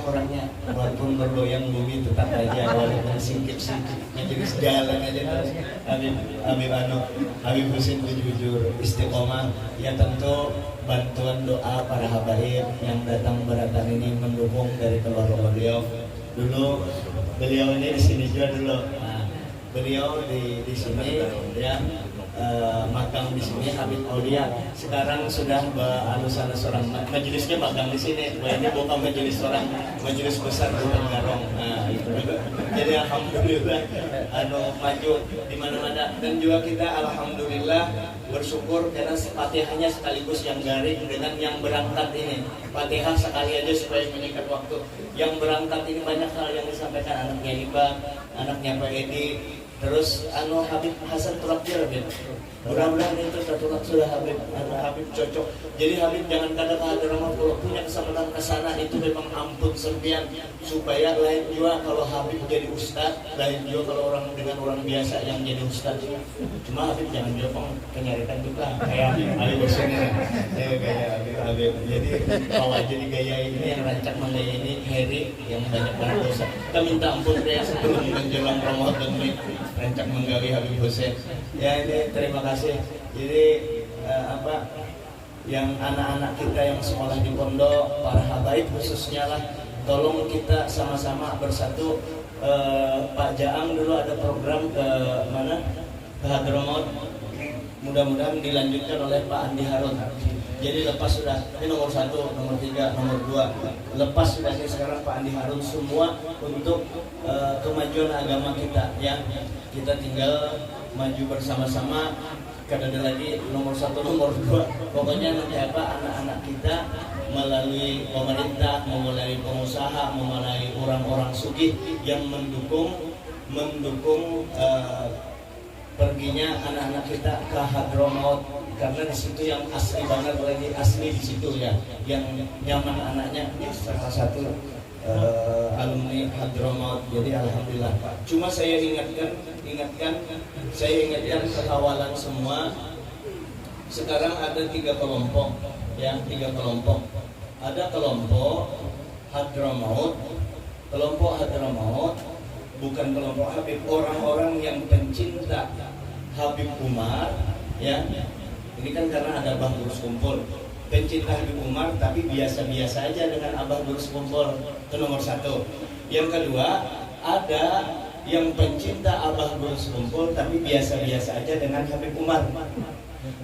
orangnya, walaupun bergoyang bumi tetap aja, walaupun singkip-singkip majelis jalan aja terus. Habib Husin jujur istiqomah. Ya tentu bantuan doa para habaib yang datang beratan ini mendukung dari keluarga beliau. Dulu beliau ini di sini juga dulu. Nah, beliau di sini ya. Magang di sini Habib Aulia. Sekarang sudah alusan seorang majelisnya magang di sini. Ini bukan majelis besar di Tenggarong. Nah, itu juga. Jadi alhamdulillah maju di mana-mana, dan juga kita alhamdulillah bersyukur karena Fatihahnya sekaligus yang garing dengan yang berangkat ini. Fatihah sekali aja supaya menyingkat waktu. Yang berangkat ini banyak hal yang disampaikan anaknya Iba, anaknya Pak Edi. Terus Habib Hasan Turakdir, mudah-mudahan itu satu sudah Habib cocok. Jadi Habib jangan kadang Hadramaut kalau punya kesempatan ke sana itu memang ampun sempian, supaya lain juga kalau Habib jadi ustad, lain juga kalau orang dengan orang biasa yang jadi ustad. Cuma Habib jangan juga kenyarikan juga kayak Habib Husin kayak Habib. Jadi kalau jadi gaya ini yang rancak menggaya ini Heri yang banyak banget dosa. Kita minta ampun ya sebelum menjelang Ramadan ini rancak menggali Habib Husin. Ya ini terima kasih. Jadi yang anak-anak kita yang sekolah di pondok, para habaib khususnya lah, tolong kita sama-sama bersatu. Pak Jaang dulu ada program ke mana? Ke Hadramaut. Mudah-mudahan dilanjutkan oleh Pak Andi Harun. Jadi lepas sudah, ini nomor 1, nomor 3, nomor 2. Lepas sudah ini sekarang Pak Andi Harun semua untuk kemajuan agama kita ya. Kita tinggal maju bersama-sama. Karena ada lagi nomor 1, nomor 2. Pokoknya nanti anak-anak kita melalui pemerintah, melalui pengusaha, melalui orang-orang sugih yang mendukung perginya anak-anak kita ke Hadramaut. Karena di situ yang asli banget, lagi asli di situ ya, yang nyaman anaknya. Ini salah satu alumni Hadramaut. Jadi alhamdulillah. Cuma saya ingatkan kekawalan semua. Sekarang ada 3 kelompok, ya 3 kelompok. Ada kelompok Hadramaut, bukan kelompok Habib, orang-orang yang pencinta Habib Umar, ya. Ini kan karena ada Abah Gurus Kumpul, pencinta Habib Umar tapi biasa-biasa aja dengan Abah Gurus Kumpul. Itu nomor 1. Yang kedua, ada yang pencinta Abah Gurus Kumpul tapi biasa-biasa aja dengan Habib Umar.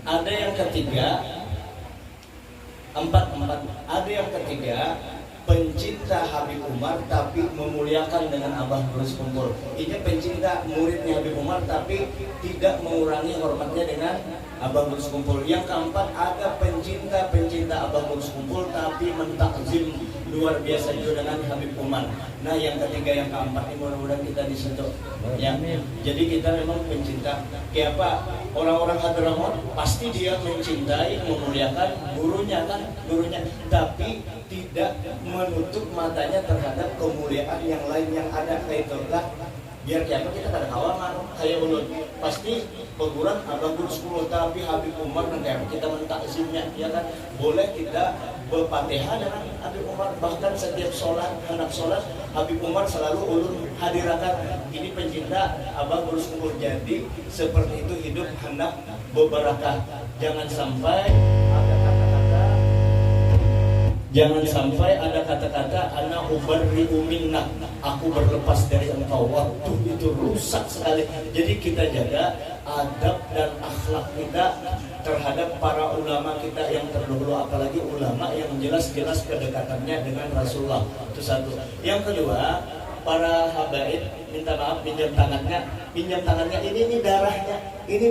Ada yang ketiga, empat. Ada yang ketiga, pencinta Habib Umar tapi memuliakan dengan Abah Gurus Kumpul. Ini pencinta muridnya Habib Umar tapi tidak mengurangi hormatnya dengan Abah Gurus Kumpul. Yang keempat, ada pencinta Abah Gurus Kumpul tapi mentakzim luar biasa juga dengan Habib Umar. Nah yang ketiga, yang keempat ini mudah-mudahan kita disentuh ya. Jadi kita memang pencinta. Kayak apa? Orang-orang Hadramaut pasti dia mencintai, memuliakan gurunya, tapi tidak menutup matanya terhadap kemuliaan yang lain yang ada. Kayak itulah biar kiamat kita kada kawangan kayak ulun pasti peguran Abah Gurus Kumpul tapi Habib Umar nanti kita mentakzimnya ya kan. Boleh kita berfatihah dengan Habib Umar, bahkan setiap hendak sholat Habib Umar selalu ulun hadirakan. Ini pencinta Abah Gurus Kumpul. Jadi seperti itu hidup hendak berbarakah. Jangan sampai ada kata-kata ana ubarri'u minnak, aku berlepas dari engkau. Waktu itu rusak sekali. Jadi kita jaga adab dan akhlak kita terhadap para ulama kita yang terdahulu, apalagi ulama yang jelas-jelas kedekatannya dengan Rasulullah. Itu satu. Yang kedua, para habaib minta maaf pinjam tangannya. Ini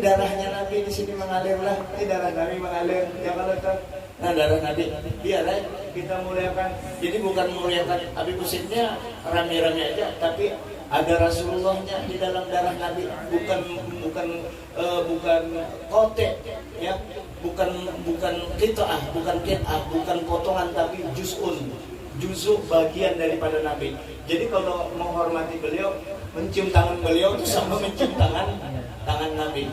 darahnya Nabi di sini mengalir lah. Ini darah Nabi mengalir. Jangan lupa. Nah darah Nabi biarlah kita muliakan. Jadi bukan muliakan Habib Husinnya rame-rame aja, tapi ada Rasulullahnya di dalam darah Nabi. Bukan kote ya, bukan qit'ah, bukan potongan, tapi juz'u bagian daripada Nabi. Jadi kalau menghormati beliau, mencium tangan beliau itu sama mencium tangan Nabi.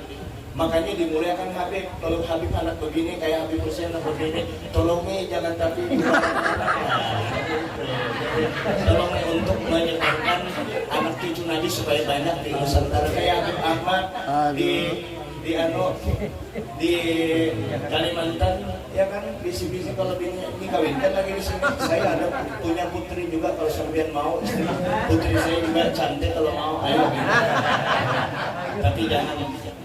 Makanya dimuliakan Habib. Kalau Habib anak begini kayak Habib Husin anak begini, tolong nih jangan tapi tolong untuk menyebarkan anak cucu Nabi supaya banyak di Nusantara kayak Habib Ahmad di Kalimantan ya kan, bisi-bisi kalau dikawinkan lagi di sini. Saya ada punya putri juga, kalau sampean mau istri putri saya juga cantik, kalau mau ayo gitu. Tapi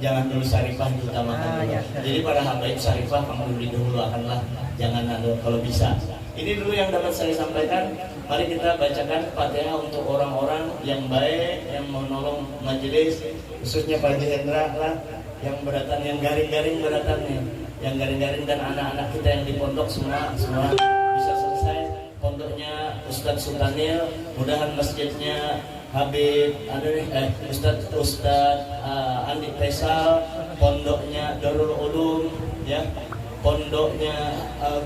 jangan dulu syarifah diutamakan dulu. Jadi para habaib syarifah kamu didahulukanlah, jangan kalau bisa. Ini dulu yang dapat saya sampaikan. Mari kita bacakan Fatihah untuk orang-orang yang baik, yang menolong majelis, khususnya Pak Hendra lah, yang beratan, yang garing-garing beratannya, yang garing-garing, dan anak-anak kita yang di pondok semua bisa selesai. Pondoknya Ustadz Sultanil, mudahan masjidnya Habib Ustadz Andi Faisal, pondoknya Darul Ulum ya, pondoknya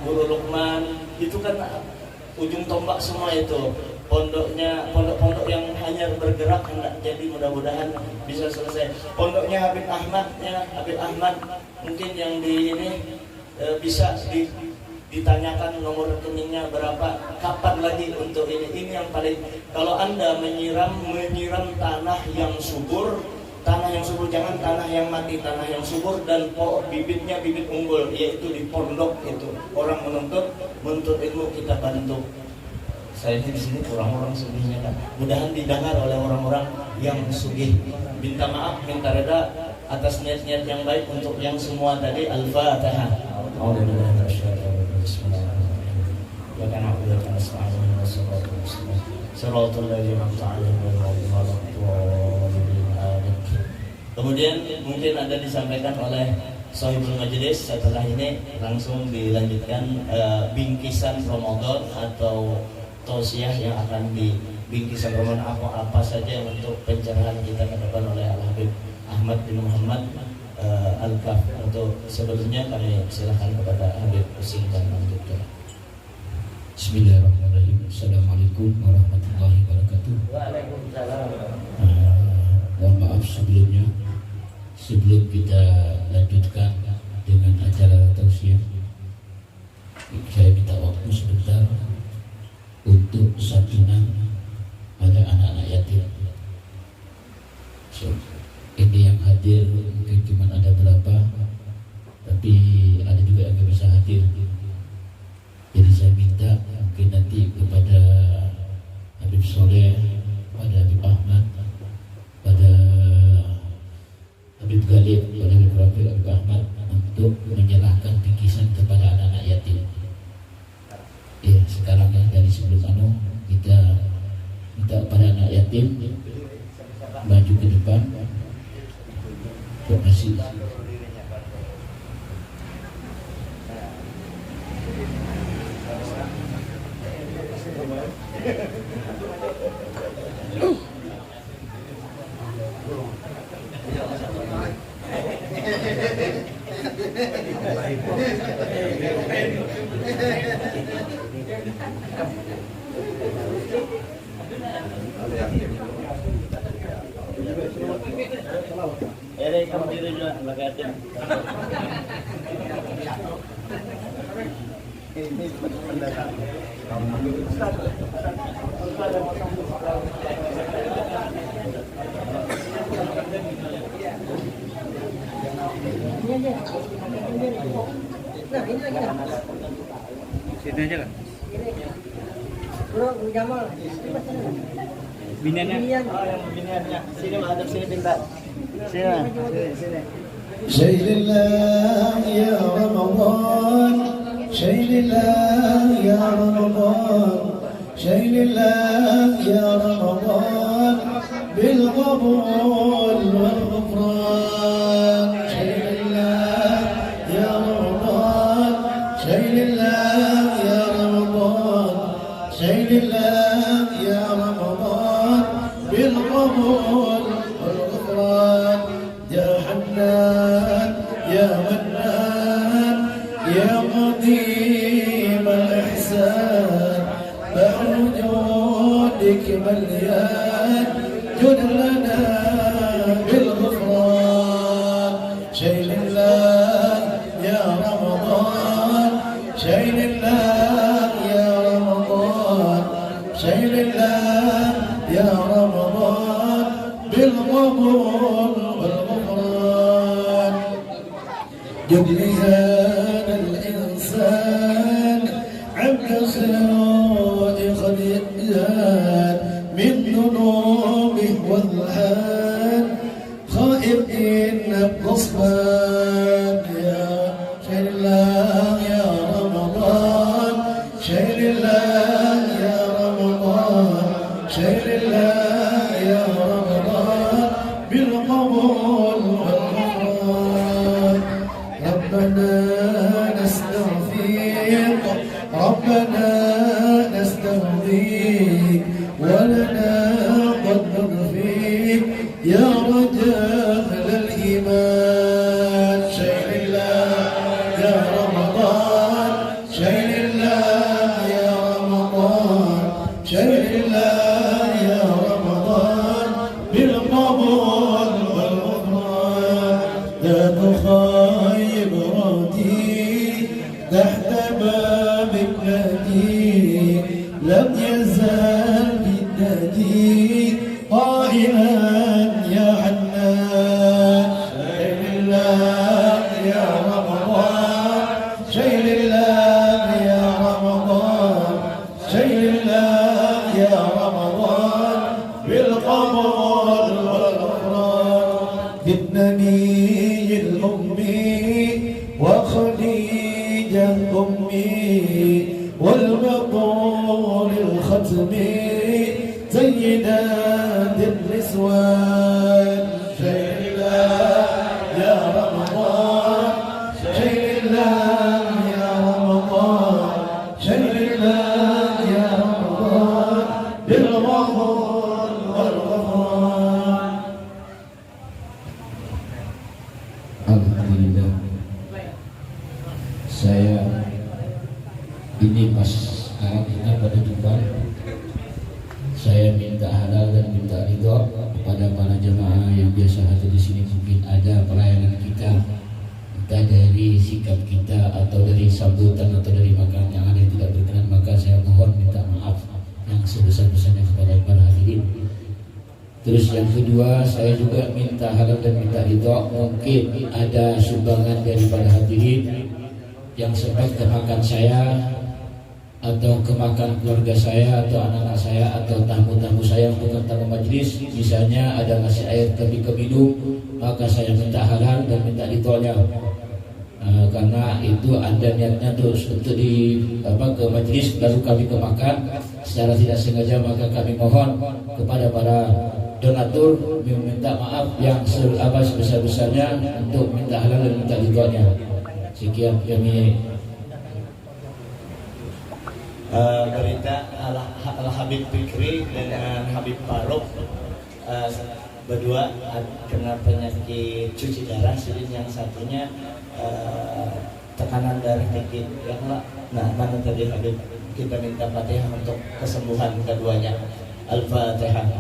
Guru Lukman, itu kan ujung tombak semua itu. Pondok-pondok yang hanya bergerak hendak jadi, mudah-mudahan bisa selesai. Pondoknya Habib Ahmad mungkin yang di ini bisa ditanyakan nomor rekeningnya berapa, kapan lagi untuk ini yang paling. Kalau Anda menyiram tanah yang subur, jangan tanah yang mati, tanah yang subur dan bibitnya bibit unggul, yaitu di pondok itu. Orang menuntut ilmu, kita bantu. Saya di sini orang-orang sugihnya kan, mudahan didengar oleh orang-orang yang sugih. Minta maaf, minta reda atas niat-niat yang baik untuk yang semua tadi. Al-Fatihah. Kemudian mungkin ada disampaikan oleh Sohibul Majelis. Setelah ini langsung dilanjutkan bingkisan Ramadan atau tausiah yang akan dibingkisan Ramadan apa saja untuk pencerahan kita ke depan oleh Al-Habib Ahmad bin Muhammad Al-Kaf. Untuk sebelumnya kami silakan kepada Habib Using dan lanjutkan. Bismillahirrahmanirrahim. Assalamualaikum warahmatullahi wabarakatuh. Waalaikumsalam. Mohon maaf sebelumnya, sebelum kita lanjutkan dengan acara tausiah, saya minta waktu sebentar untuk santunan pada anak-anak yatim. Ini yang hadir mungkin cuma ada berapa, tapi ada juga yang nggak bisa hadir. Jadi saya minta mungkin nanti kepada Habib Soleh, pada Habib Ahmad, pada Habib Galib, pada Habib Rafiq, Habib Ahmad, untuk menyerahkan bingkisan kepada anak-anak yatim. Ya, sekarang ya, dari sebelum kita minta pada anak yatim maju ke depan untuk ngasih. Sini aja kan? Bro, Jamal. Biniannya? Oh, yang biniannya. Sini menghadap sini pintar. Sini. شيل الله يا رمضان، شيل الله يا رمضان، شيل الله يا رمضان بالقبول والغفران. شيل الله يا رمضان، شيل الله يا رمضان، شيل الله يا رمضان بالقبول والغفران. يا حنان يا منان يا قديم الإحسان، بحر جودك مليان، جد لنا بالغفران. شيل الله يا رمضان، شيل الله يا رمضان، شهر الله يا رمضان بالقبول والغفران جد ميزان الإنسان عبد الخيرات قد يزال من ذنوبه والحال خائف إن القصبان يا شهر الله يا رمضان شهر الله يا رمضان شهر الله يا رمضان بالقبول والغفران ربنا نستغفرك ربنا نستغفرك ولنا قد نغفيك يا رجاء الإيمان شهر الله يا رمضان شهر الله يا رمضان شهر الله يا رمضان بالقبول والغفران لا تخيب راتي تحت بابك نادي لم يزال بالنادي قائلا يا حنان شهر الله يا رمضان شهر الله يا رمضان شهر الله يا رمضان بالقبول والغفران بالنبي الأمي وخديجة أمي والمقول الختمي سيدات النسوان شهر الله يا رمضان شهر الله يا رمضان شهر الله يا رمضان بالغفور والغفران. Alhamdulillah, saya ini pas sekarang ini pada depan saya minta halal dan minta ridho kepada para jemaah yang biasa hadir di sini. Mungkin ada pelayanan kita, entah dari sikap kita atau dari sambutan atau dari makanan yang ada yang tidak berkenan, maka saya mohon minta maaf yang sebesar-besarnya kepada para hadirin. Terus yang kedua, saya juga minta halal dan minta ridho. Mungkin ada sumbangan daripada hadirin yang sempat kemakan saya atau kemakan keluarga saya atau anak-anak saya atau tamu-tamu saya bukan tamu majlis, misalnya ada ngasih air kami ke minum, maka saya minta halal dan minta ridhonya. Karena itu ada niatnya terus untuk ke majlis lalu kami kemakan secara tidak sengaja, maka kami mohon kepada para donatur meminta maaf yang sebesar-besarnya untuk minta halal dan minta ridhonya. Sekian kami berita Al Habib Fikri dengan Habib Faruk berdua kena penyakit cuci darah, yang satunya tekanan darah tinggi. Nah, mana tadi Habib? Kita minta Fatihah untuk kesembuhan keduanya. Al-Fatihah.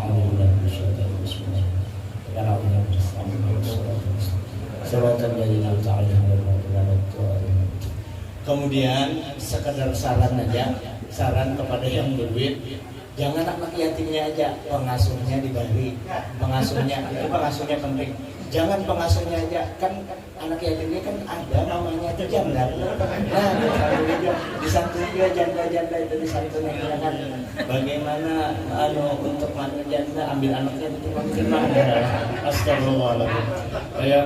Kemudian sekedar saran aja, saran kepada yang berduit, jangan anak yatimnya aja, pengasuhnya dibagi. Pengasuhnya penting. Jangan pengasuhnya aja, kan anak yatimnya kan ada namanya itu janda. Nah, disantuni juga janda-janda itu disantuni, kan. Bagaimana untuk mana janda ambil anaknya itu makin astagfirullahaladzim. Kayak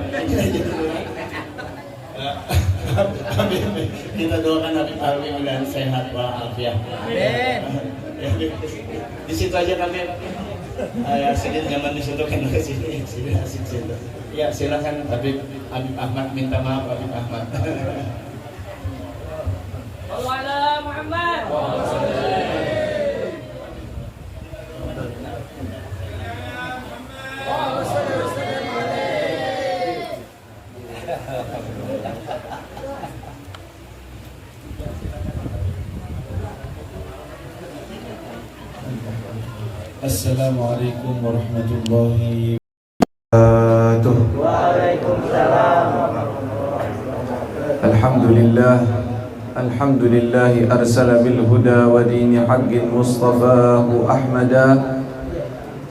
kita doakan Habib Alwi dan sehat walafiat. Amin. Di situ aja kami. Ya, sedikit nyaman di situ kan ke sini, asik situ. Ya, silakan Habib Ahmad, minta maaf Habib Ahmad. Wala Muhammad. Assalamualaikum warahmatullahi wabarakatuh. Waalaikumsalam. Alhamdulillah الحمد لله أرسل بالهدى ودين حق مصطفاه أحمدا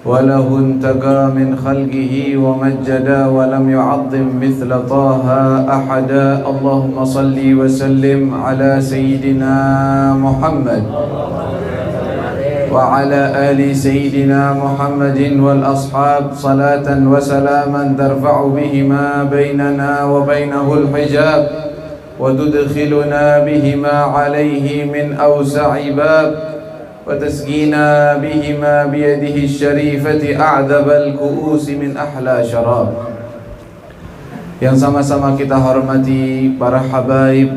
وله انتقى من خلقه ومجدا ولم يعظم مثل طه أحدا اللهم صل وسلم على سيدنا محمد وعلى آل سيدنا محمد والأصحاب صلاة وسلاما ترفع بهما بيننا وبينه الحجاب وتدخلنا بهما عليه من أوسع باب وتسقينا بهما بيده الشريفة أعذب الكؤوس من أحلى شراب. Yang sama-sama kita hormati para habaib,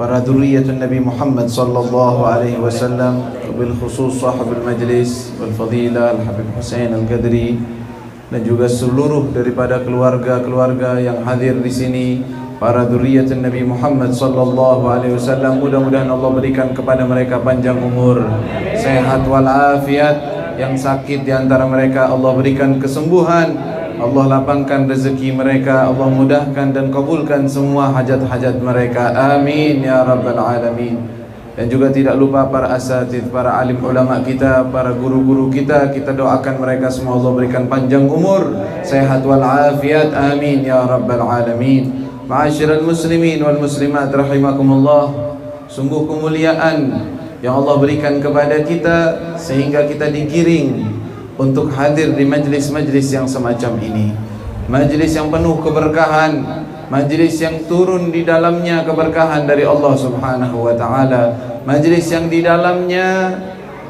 para dzurriyyatun Nabi Muhammad sallallahu alaihi wasallam, bil khusus sahibul majlis wal fadilah Al-Habib Husain Al-Qadri, dan juga seluruh daripada keluarga-keluarga yang hadir di sini, para dzurriyyatun Nabi Muhammad sallallahu alaihi wasallam. Mudah-mudahan Allah berikan kepada mereka panjang umur, sehat walafiat. Yang sakit di antara mereka Allah berikan kesembuhan, Allah lapangkan rezeki mereka, Allah mudahkan dan kabulkan semua hajat-hajat mereka. Amin ya rabbal alamin. Dan juga tidak lupa para asatidz, para alim ulama kita, para guru-guru kita, kita doakan mereka semua Allah berikan panjang umur, sehat walafiat. Amin ya rabbal alamin. Ma'asyiral muslimin wal muslimat rahimakumullah, sungguh kemuliaan yang Allah berikan kepada kita sehingga kita digiring untuk hadir di majlis-majlis yang semacam ini. Majlis yang penuh keberkahan, majlis yang turun di dalamnya keberkahan dari Allah Subhanahu wa taala, majlis yang di dalamnya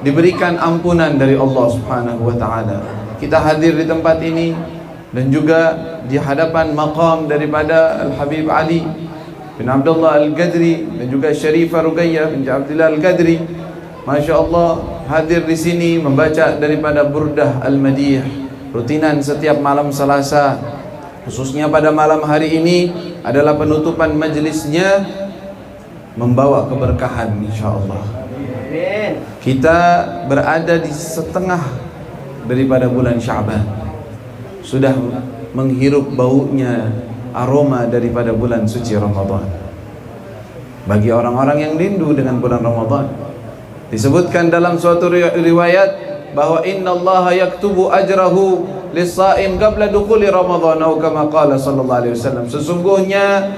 diberikan ampunan dari Allah Subhanahu wa taala. Kita hadir di tempat ini dan juga di hadapan maqam daripada Al-Habib Ali bin Abdullah Al-Qadri dan juga Syarifah Ruqayyah bin Abdullah Al-Qadri. Masya Allah, hadir di sini membaca daripada Burdah Al-Madih, rutinan setiap malam Selasa. Khususnya pada malam hari ini adalah penutupan majlisnya, membawa keberkahan insyaAllah. Kita berada di setengah daripada bulan Sya'ban, sudah menghirup baunya aroma daripada bulan suci Ramadan. Bagi orang-orang yang rindu dengan bulan Ramadan, disebutkan dalam suatu riwayat bahwa innallaha yaktubu ajrahu lis-shaim qabla dukhuli Ramadan, atau kama qala sallallahu alaihi wasallam. Sesungguhnya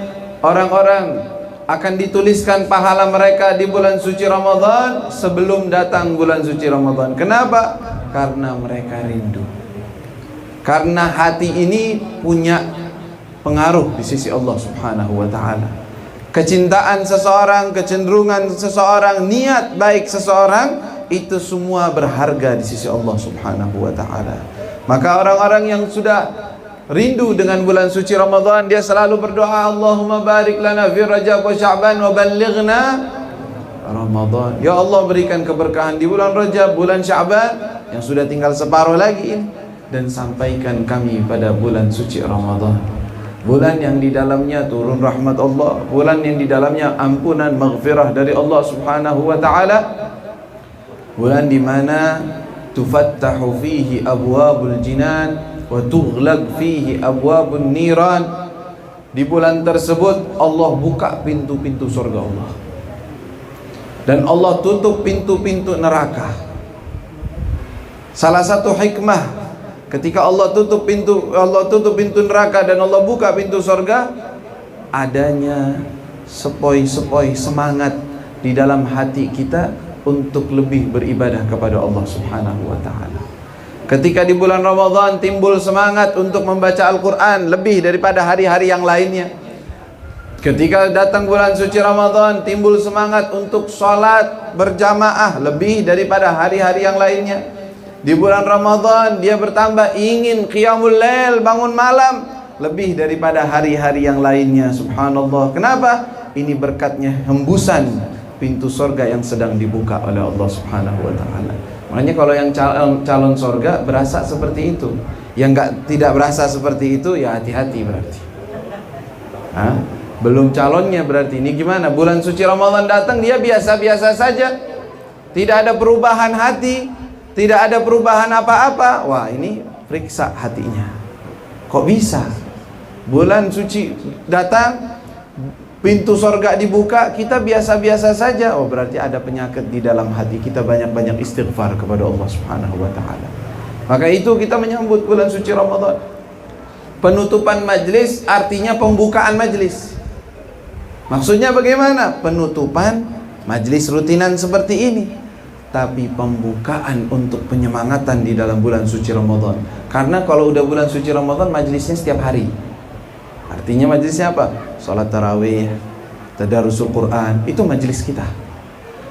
orang-orang akan dituliskan pahala mereka di bulan suci Ramadan sebelum datang bulan suci Ramadan. Kenapa? Karena mereka rindu. Karena hati ini punya pengaruh di sisi Allah Subhanahu wa taala. Kecintaan seseorang, kecenderungan seseorang, niat baik seseorang, itu semua berharga di sisi Allah Subhanahu wa taala. Maka orang-orang yang sudah rindu dengan bulan suci Ramadan, dia selalu berdoa, Allahumma barik lana fi Rajab wa Sya'ban wa ballighna Ramadan. Ya Allah, berikan keberkahan di bulan Rajab, bulan Sya'ban yang sudah tinggal separuh lagi ini, dan sampaikan kami pada bulan suci Ramadan, bulan yang di dalamnya turun rahmat Allah, bulan yang di dalamnya ampunan maghfirah dari Allah Subhanahu wa taala, bulan di mana tufattahu fihi abwabul jinan wa tughlaq fihi abwabun niran. Di bulan tersebut Allah buka pintu-pintu surga Allah, dan Allah tutup pintu-pintu neraka. Salah satu hikmah ketika Allah tutup pintu neraka dan Allah buka pintu surga, adanya sepoi-sepoi semangat di dalam hati kita untuk lebih beribadah kepada Allah Subhanahu wa taala. Ketika di bulan Ramadan timbul semangat untuk membaca Al-Quran lebih daripada hari-hari yang lainnya. Ketika datang bulan suci Ramadan timbul semangat untuk sholat berjamaah lebih daripada hari-hari yang lainnya. Di bulan Ramadan dia bertambah ingin qiyamul lail, bangun malam, lebih daripada hari-hari yang lainnya. Subhanallah. Kenapa? Ini berkatnya hembusan pintu surga yang sedang dibuka oleh Allah Subhanahu wa taala. Makanya kalau yang calon surga berasa seperti itu, yang tidak berasa seperti itu, ya hati-hati berarti. Belum calonnya berarti. Ini gimana? Bulan suci Ramadan datang dia biasa-biasa saja, tidak ada perubahan hati, tidak ada perubahan apa-apa. Wah, ini periksa hatinya. Kok bisa? Bulan suci datang, pintu sorga dibuka, kita biasa-biasa saja. Oh, berarti ada penyakit di dalam hati kita. Banyak-banyak istighfar kepada Allah Subhanahu wa ta'ala. Maka itu kita menyambut bulan suci Ramadan. Penutupan majlis artinya pembukaan majlis. Maksudnya bagaimana? Penutupan majlis rutinan seperti ini, tapi pembukaan untuk penyemangatan di dalam bulan suci Ramadan. Karena kalau udah bulan suci Ramadan, majlisnya setiap hari. Artinya majlisnya apa? Salat tarawih, tadarusul Quran, itu majlis kita.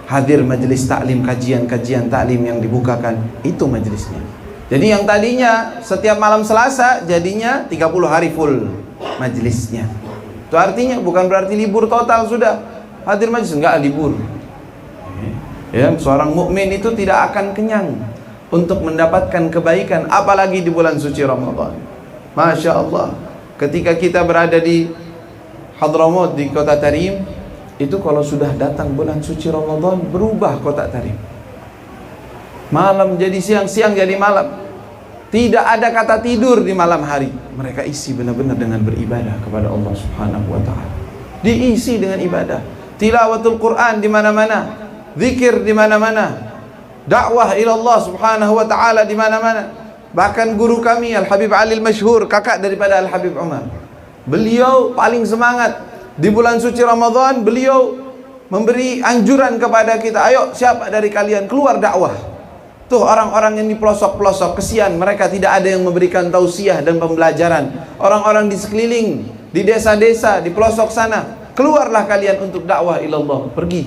Hadir majlis taklim, kajian-kajian taklim yang dibukakan, itu majlisnya. Jadi yang tadinya setiap malam Selasa, jadinya 30 hari full majlisnya. Itu artinya bukan berarti libur total sudah. Hadir majlis enggak libur. Ya, seorang mukmin itu tidak akan kenyang untuk mendapatkan kebaikan, apalagi di bulan suci Ramadan. Masya Allah. Ketika kita berada di Hadramaut, di kota Tarim, itu kalau sudah datang bulan suci Ramadan, berubah kota Tarim. Malam jadi siang, siang jadi malam. Tidak ada kata tidur di malam hari. Mereka isi benar-benar dengan beribadah kepada Allah Subhanahu wa ta'ala. Diisi dengan ibadah. Tilawatul Quran di mana-mana. Zikir di mana-mana. Dakwah ila Allah Subhanahu wa ta'ala di mana-mana. Bahkan guru kami Al-Habib Ali Al-Masyhur, kakak daripada Al-Habib Umar, beliau paling semangat di bulan suci Ramadan. Beliau memberi anjuran kepada kita, ayo siapa dari kalian keluar dakwah. Tuh orang-orang yang di pelosok-pelosok, kesian mereka tidak ada yang memberikan tausiah dan pembelajaran. Orang-orang di sekeliling, di desa-desa, di pelosok sana, keluarlah kalian untuk dakwah ilallah. Pergi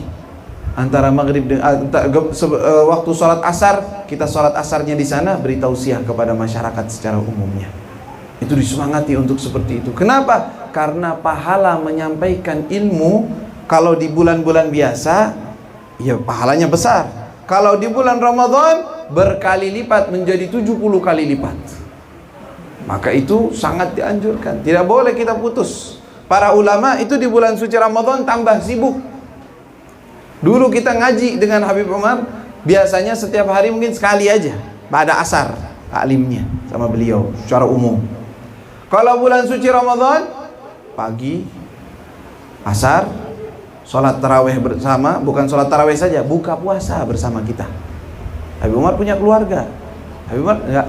antara maghrib waktu sholat asar, kita sholat asarnya di sana, beri tausiah kepada masyarakat secara umumnya. Itu disemangati untuk seperti itu. Kenapa? Karena pahala menyampaikan ilmu kalau di bulan-bulan biasa, ya pahalanya besar. Kalau di bulan Ramadan berkali lipat, menjadi 70 kali lipat. Maka itu sangat dianjurkan. Tidak boleh kita putus. Para ulama itu di bulan suci Ramadan tambah sibuk. Dulu kita ngaji dengan Habib Umar, biasanya setiap hari mungkin sekali aja, pada asar taklimnya sama beliau secara umum. Kalau bulan suci Ramadan, pagi, asar, sholat tarawih bersama. Bukan sholat tarawih saja, buka puasa bersama kita. Habib Umar punya keluarga. Habib Umar enggak,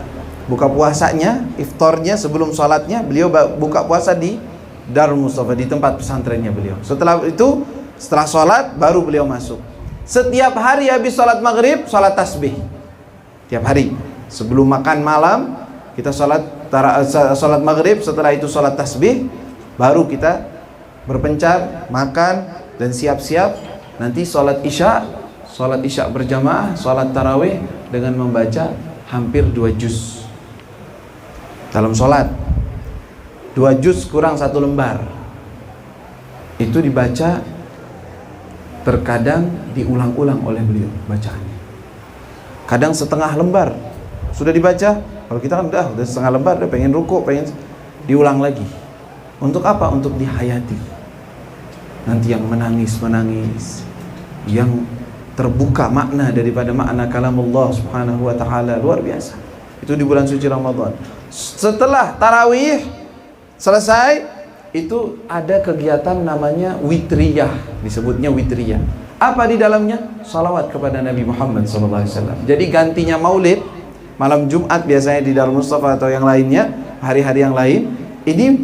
buka puasanya, iftarnya sebelum sholatnya, beliau buka puasa di Darul Mustafa, di tempat pesantrennya beliau. Setelah itu, setelah sholat baru beliau masuk. Setiap hari habis sholat maghrib, sholat tasbih. Tiap hari sebelum makan malam kita sholat maghrib, setelah itu sholat tasbih, baru kita berpencar, makan, dan siap-siap nanti sholat isya berjamaah, sholat tarawih dengan membaca hampir 2 juz dalam sholat. 2 juz kurang 1 lembar itu dibaca, terkadang diulang-ulang oleh beliau bacaannya. Kadang setengah lembar sudah dibaca. Kalau kita kan udah setengah lembar, udah pengen rukuk, pengen diulang lagi. Untuk apa? Untuk dihayati. Nanti yang menangis, yang terbuka makna daripada makna kalamullah Subhanahu wa ta'ala, luar biasa. Itu di bulan suci Ramadan. Setelah tarawih selesai, itu ada kegiatan namanya witriyah, disebutnya witriyah. Apa di dalamnya? Salawat kepada Nabi Muhammad SAW. Jadi gantinya maulid, malam Jumat biasanya di Darul Mustafa atau yang lainnya, hari-hari yang lain. Ini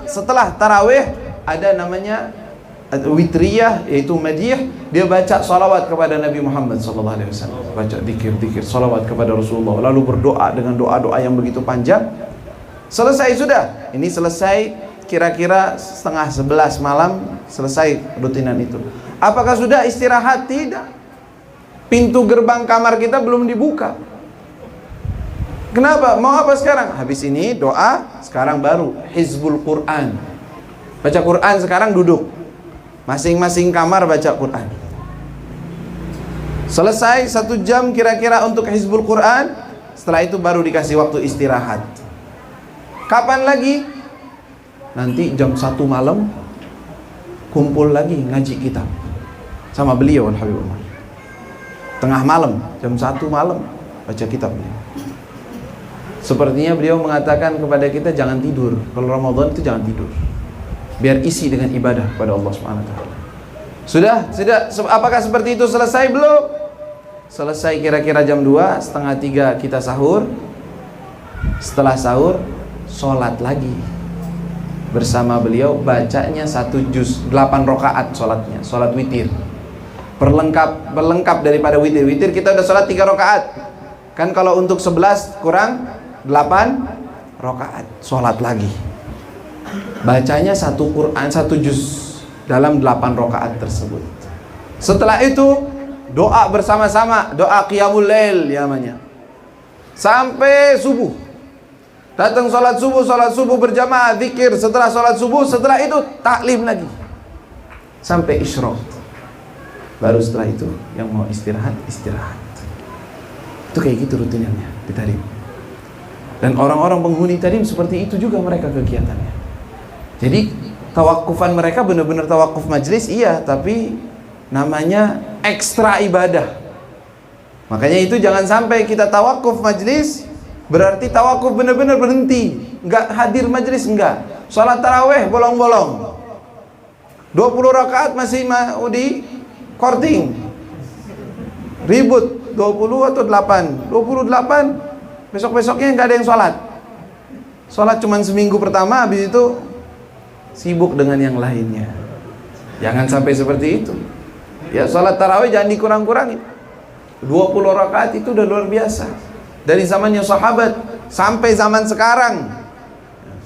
setelah tarawih ada namanya witriyah, yaitu madiyah. Dia baca salawat kepada Nabi Muhammad SAW, baca dikir-dikir salawat kepada Rasulullah, lalu berdoa dengan doa-doa yang begitu panjang. Selesai sudah. Ini selesai kira-kira 10:30 malam, selesai rutinan itu. Apakah sudah istirahat? Tidak. Pintu gerbang kamar kita belum dibuka. Kenapa? Mau apa sekarang? Habis ini doa, sekarang baru hizbul Quran. Baca Quran sekarang duduk. Masing-masing kamar baca Quran. Selesai 1 jam kira-kira untuk hizbul Quran. Setelah itu baru dikasih waktu istirahat. Kapan lagi? Nanti jam 1 malam kumpul lagi ngaji kitab sama beliau Al-Habib Umar. Tengah malam, jam 1 malam baca kitab beliau. Sepertinya beliau mengatakan kepada kita jangan tidur. Kalau Ramadan itu jangan tidur. biar isi dengan ibadah kepada Allah Subhanahu wa taala. Sudah, apakah seperti itu selesai belum? Selesai kira-kira jam 2, setengah 3 kita sahur. Setelah sahur, sholat lagi bersama beliau, bacanya 1 juz, 8 rakaat sholatnya, sholat witir. Berlengkap daripada witir. Witir kita udah sholat 3 rakaat. Kan kalau untuk 11 kurang 8 rakaat, sholat lagi. Bacanya 1 Quran, 1 juz dalam 8 rakaat tersebut. Setelah itu doa bersama-sama, doa qiyamul lail namanya, sampai subuh. Datang sholat subuh berjamaah, zikir. Setelah sholat subuh, setelah itu taklim lagi sampai isyraq. Baru setelah itu yang mau istirahat. Itu kayak gitu rutinannya di Tarim. Dan orang-orang penghuni Tarim seperti itu juga mereka kegiatannya. Jadi tawakufan mereka benar-benar tawakuf majelis, iya, tapi namanya ekstra ibadah. Makanya itu jangan sampai kita tawakuf majelis berarti tawakuf benar-benar berhenti, enggak hadir majelis, enggak. Salat tarawih bolong-bolong, 20 rakaat masih mau di korting, ribut 20 atau 8, 28, besok-besoknya enggak ada yang sholat cuman seminggu pertama, habis itu sibuk dengan yang lainnya. Jangan sampai seperti itu ya. Salat tarawih jangan dikurang-kurangin, 20 rakaat itu udah luar biasa. Dari zamannya sahabat sampai zaman sekarang,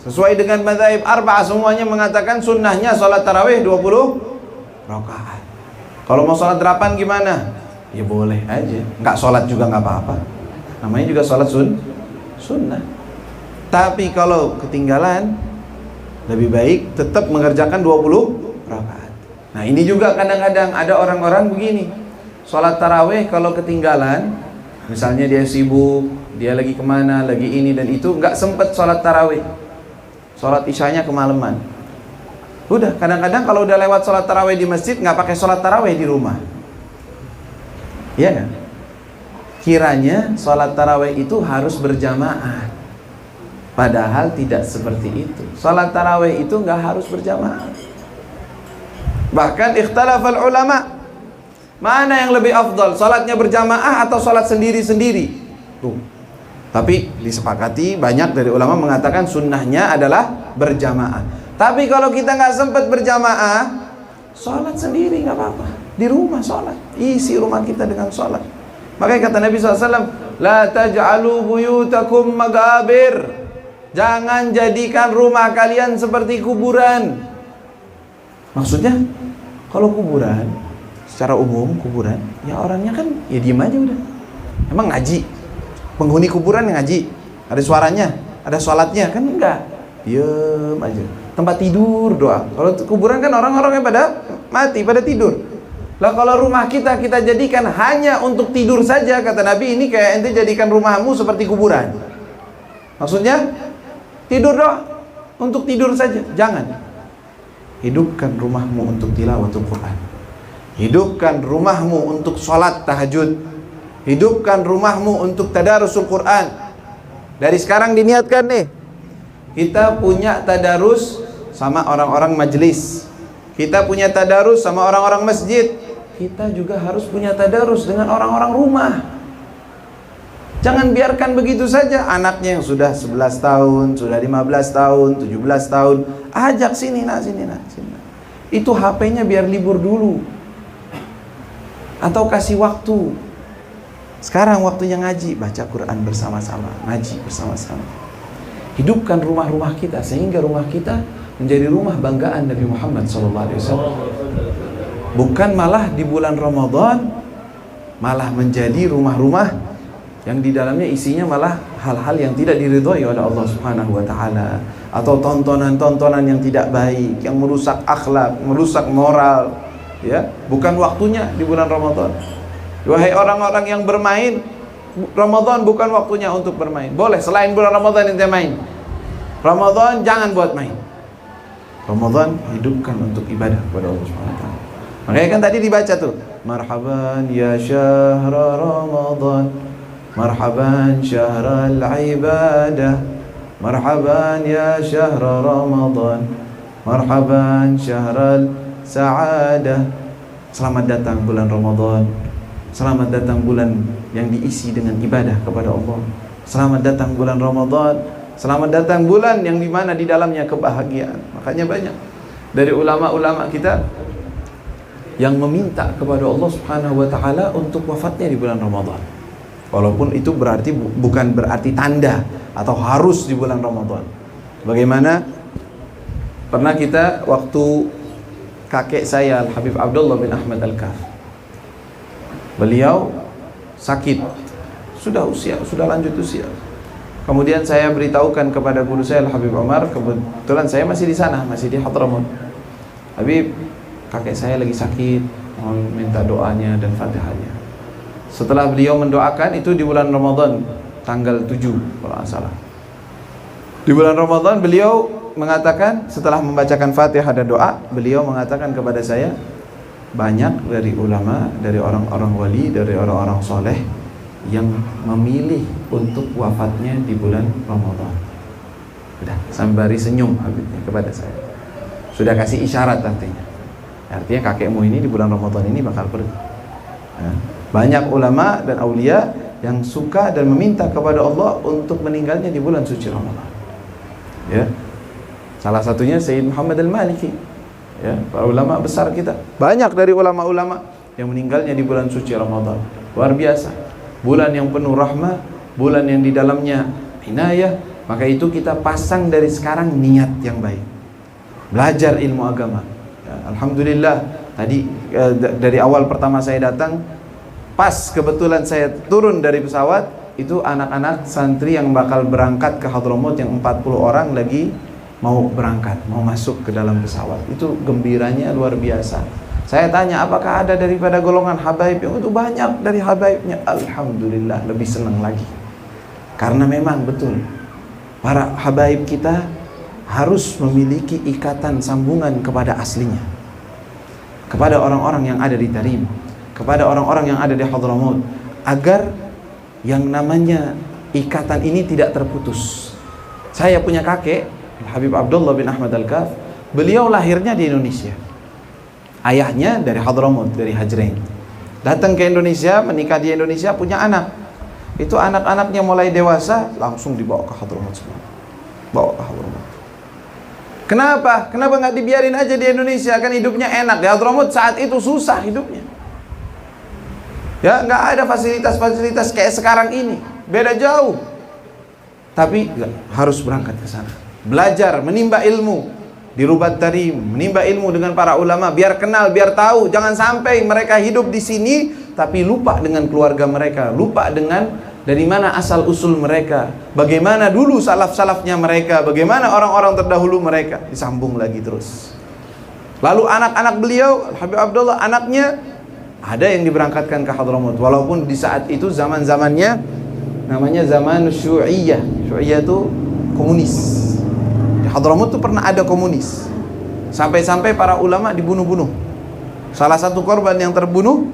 sesuai dengan mazhab arba'ah, semuanya mengatakan sunnahnya salat tarawih 20 rakaat. Kalau mau salat 8 gimana? Ya boleh aja, nggak sholat juga nggak apa-apa, namanya juga sholat sunnah. Tapi kalau ketinggalan, lebih baik tetap mengerjakan 20 rakaat. Nah ini juga kadang-kadang ada orang-orang begini, sholat tarawih kalau ketinggalan, misalnya dia sibuk, dia lagi kemana, lagi ini dan itu, nggak sempet sholat tarawih, sholat isyanya kemalaman. Udah, kadang-kadang kalau udah lewat sholat tarawih di masjid, nggak pakai sholat tarawih di rumah. Iya kan? Kiranya sholat tarawih itu harus berjamaah, padahal tidak seperti itu. Sholat tarawih itu nggak harus berjamaah. Bahkan ikhtalafal ulama, mana yang lebih afdal, sholatnya berjamaah atau sholat sendiri-sendiri. Tuh. Tapi disepakati, banyak dari ulama mengatakan sunnahnya adalah berjamaah. Tapi kalau kita nggak sempat berjamaah, sholat sendiri nggak apa-apa. Di rumah sholat, isi rumah kita dengan sholat. Makanya kata Nabi SAW, la taj'alu buyutakum magabir, jangan jadikan rumah kalian seperti kuburan. Maksudnya, kalau kuburan secara umum, kuburan ya orangnya kan ya diem aja udah. Emang ngaji, penghuni kuburan yang ngaji, ada suaranya, ada sholatnya kan? Enggak, diem aja. Tempat tidur doang. Kalau kuburan kan orang-orangnya pada mati, pada tidur. Lah kalau rumah kita jadikan hanya untuk tidur saja, kata Nabi, ini kayak ente jadikan rumahmu seperti kuburan. Maksudnya tidur doang, untuk tidur saja. Jangan. Hidupkan rumahmu untuk tilawatul Quran. Hidupkan rumahmu untuk sholat tahajud. Hidupkan rumahmu untuk tadarusul Quran. Dari sekarang diniatkan nih, kita punya tadarus sama orang-orang majelis, kita punya tadarus sama orang-orang masjid, kita juga harus punya tadarus dengan orang-orang rumah. Jangan biarkan begitu saja. Anaknya yang sudah 11 tahun, sudah 15 tahun, 17 tahun, ajak sini nak, sini nak, sini nak. Itu HP-nya biar libur dulu, atau kasih waktu. Sekarang waktunya ngaji, baca Quran bersama-sama, ngaji bersama-sama. Hidupkan rumah-rumah kita sehingga rumah kita menjadi rumah banggaan Nabi Muhammad SAW. Bukan malah di bulan Ramadan malah menjadi rumah-rumah yang di dalamnya isinya malah hal-hal yang tidak diridhoi oleh Allah Subhanahu wa taala, atau tontonan-tontonan yang tidak baik, yang merusak akhlak, merusak moral, ya. Bukan waktunya di bulan Ramadan. Wahai orang-orang yang bermain, Ramadan bukan waktunya untuk bermain. Boleh selain bulan Ramadan ente main. Ramadan jangan buat main. Ramadan hidupkan untuk ibadah kepada Allah Subhanahu wa taala. Makanya kan tadi dibaca tuh, marhaban ya syahra Ramadan, marhaban syahral ibadah, marhaban ya syahra Ramadan, Marhaban syahral sa'adah. Selamat datang bulan Ramadan. Selamat datang bulan yang diisi dengan ibadah kepada Allah. Selamat datang bulan Ramadan. Selamat datang bulan yang dimana di dalamnya kebahagiaan. Makanya banyak dari ulama-ulama kita yang meminta kepada Allah Subhanahu wa taala untuk wafatnya di bulan Ramadan. Walaupun itu bukan berarti tanda atau harus di bulan Ramadan. Bagaimana pernah kita waktu kakek saya Al-Habib Abdullah bin Ahmad Al-Kaf, beliau sakit, sudah lanjut usia. Kemudian saya beritahukan kepada guru saya Al-Habib Umar, kebetulan saya masih di sana, masih di Hadramaut. Habib, kakek saya lagi sakit, mohon minta doanya dan fatihahnya. Setelah beliau mendoakan, itu di bulan Ramadan tanggal 7 kalau tidak salah. Di bulan Ramadan beliau mengatakan, setelah membacakan Fatihah dan doa, beliau mengatakan kepada saya, banyak dari ulama, dari orang-orang wali, dari orang-orang soleh yang memilih untuk wafatnya di bulan Ramadan. Sudah, sembari senyum Habibnya kepada saya. Sudah kasih isyarat artinya. Artinya kakekmu ini di bulan Ramadan ini bakal pergi. Banyak ulama dan aulia yang suka dan meminta kepada Allah untuk meninggalnya di bulan suci Ramadan. Ya. Salah satunya Sayyid Muhammad Al-Maliki, ya, para ulama besar kita. Banyak dari ulama-ulama yang meninggalnya di bulan suci Ramadan. Luar biasa. Bulan yang penuh rahmah, bulan yang di dalamnya inayah. Maka itu kita pasang dari sekarang niat yang baik. Belajar ilmu agama. Ya, alhamdulillah tadi dari awal pertama saya datang, pas kebetulan saya turun dari pesawat, itu anak-anak santri yang bakal berangkat ke Hadramaut yang 40 orang lagi mau berangkat, mau masuk ke dalam pesawat. Itu gembiranya luar biasa. Saya tanya, apakah ada daripada golongan habaib yang itu? Banyak dari habaibnya. Alhamdulillah, lebih senang lagi. Karena memang betul, para habaib kita harus memiliki ikatan sambungan kepada aslinya, kepada orang-orang yang ada di Tarim, kepada orang-orang yang ada di Hadramaut, agar yang namanya ikatan ini tidak terputus. Saya punya kakek Habib Abdullah bin Ahmad Al-Kaf, beliau lahirnya di Indonesia. Ayahnya dari Hadramaut, dari Hajrain. Datang ke Indonesia, menikah di Indonesia, punya anak. Itu anak-anaknya mulai dewasa, langsung dibawa ke Hadramaut semua. Bawa ke Hadramaut. Kenapa? Kenapa nggak dibiarin aja di Indonesia? Kan hidupnya enak. Di Hadramaut saat itu susah hidupnya. Ya, nggak ada fasilitas-fasilitas kayak sekarang ini. Beda jauh. Tapi harus berangkat ke sana. Belajar, menimba ilmu di Rubat Tarim, menimba ilmu dengan para ulama, biar kenal, biar tahu. Jangan sampai mereka hidup di sini tapi lupa dengan keluarga mereka, lupa dengan dari mana asal usul mereka, bagaimana dulu salaf-salafnya mereka, bagaimana orang-orang terdahulu mereka. Disambung lagi terus. Lalu anak-anak beliau, Habib Abdullah, anaknya ada yang diberangkatkan ke Hadramaut, walaupun di saat itu zaman-zamannya namanya zaman Syu'iyah. Syu'iyah itu komunis. Hadramaut itu pernah ada komunis. Sampai-sampai para ulama dibunuh-bunuh. Salah satu korban yang terbunuh,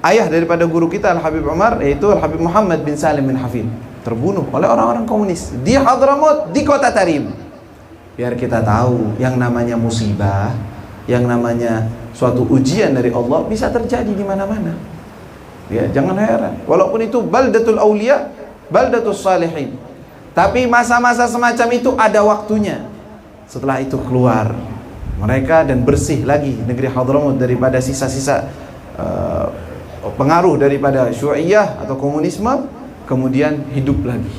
ayah daripada guru kita Al-Habib Umar, yaitu Al-Habib Muhammad bin Salim bin Hafid. Terbunuh oleh orang-orang komunis di Hadramaut, di kota Tarim. Biar kita tahu yang namanya musibah, yang namanya suatu ujian dari Allah bisa terjadi di mana-mana. Ya, jangan heran. Walaupun itu baldatul aulia, baldatus salihin. Tapi masa-masa semacam itu ada waktunya. Setelah itu keluar mereka dan bersih lagi negeri Hadramaut daripada sisa-sisa pengaruh daripada Syu'iyah atau komunisme. Kemudian hidup lagi.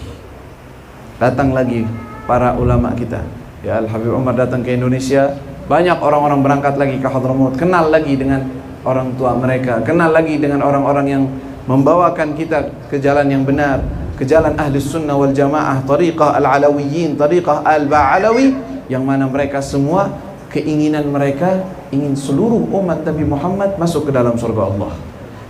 Datang lagi para ulama kita. Ya, Al-Habib Umar datang ke Indonesia. Banyak orang-orang berangkat lagi ke Hadramaut. Kenal lagi dengan orang tua mereka. Kenal lagi dengan orang-orang yang membawakan kita ke jalan yang benar, ke jalan Ahlus Sunnah wal Jamaah, tariqah al-Alawiyyin, tariqah al-Ba'alawi, yang mana mereka semua keinginan mereka ingin seluruh umat Nabi Muhammad masuk ke dalam surga Allah.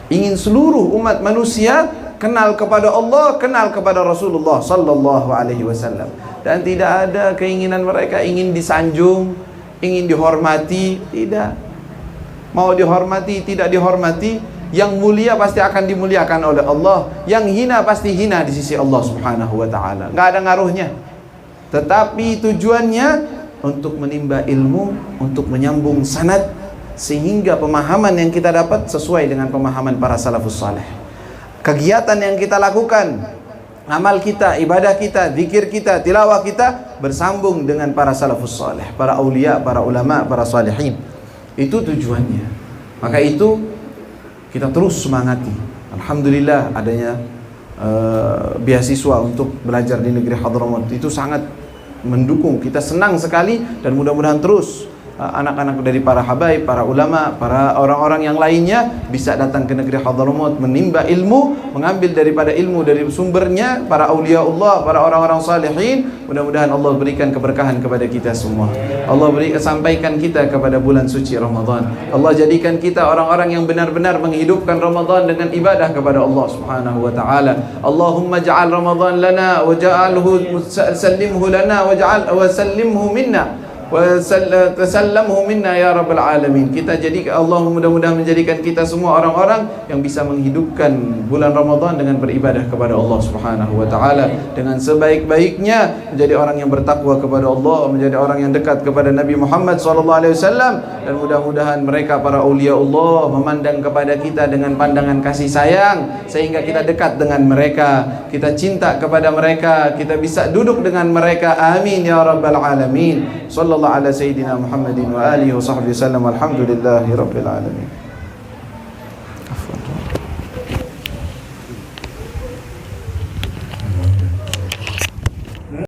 Ingin seluruh umat manusia kenal kepada Allah, kenal kepada Rasulullah sallallahu alaihi wasallam. Dan tidak ada keinginan mereka ingin disanjung, ingin dihormati, tidak. Mau dihormati, tidak dihormati, yang mulia pasti akan dimuliakan oleh Allah, yang hina pasti hina di sisi Allah Subhanahu wa taala. Enggak ada ngaruhnya. Tetapi tujuannya untuk menimba ilmu, untuk menyambung sanad, sehingga pemahaman yang kita dapat sesuai dengan pemahaman para salafus saleh. Kegiatan yang kita lakukan, amal kita, ibadah kita, zikir kita, tilawah kita bersambung dengan para salafus saleh, para aulia, para ulama, para salihin. Itu tujuannya. Maka itu kita terus semangati. Alhamdulillah adanya beasiswa untuk belajar di negeri Hadramaut. Itu sangat mendukung. Kita senang sekali dan mudah-mudahan terus anak-anak dari para habaib, para ulama, para orang-orang yang lainnya bisa datang ke negeri Hadramaut, menimba ilmu, mengambil daripada ilmu dari sumbernya, para aulia Allah, para orang-orang salihin. Mudah-mudahan Allah berikan keberkahan kepada kita semua. Allah sampaikan kita kepada bulan suci Ramadan. Allah jadikan kita orang-orang yang benar-benar menghidupkan Ramadan dengan ibadah kepada Allah Subhanahu wa taala. Allahumma ja'al Ramadan lana wa ja'alhu sallimhu lana wa sallimhu minna wa tasallamhu minna ya rabbal alamin. Kita jadi Allah mudah-mudahan menjadikan kita semua orang-orang yang bisa menghidupkan bulan Ramadan dengan beribadah kepada Allah Subhanahu wa taala dengan sebaik-baiknya, menjadi orang yang bertakwa kepada Allah, menjadi orang yang dekat kepada Nabi Muhammad sallallahu alaihi wasallam, dan mudah-mudahan mereka para aulia Allah memandang kepada kita dengan pandangan kasih sayang sehingga kita dekat dengan mereka, kita cinta kepada mereka, kita bisa duduk dengan mereka. Amin ya rabbal alamin. Sallallahu ala sayyidina Muhammadin wa alihi wa sahbihi wasallam. Alhamdulillahi rabbil alamin.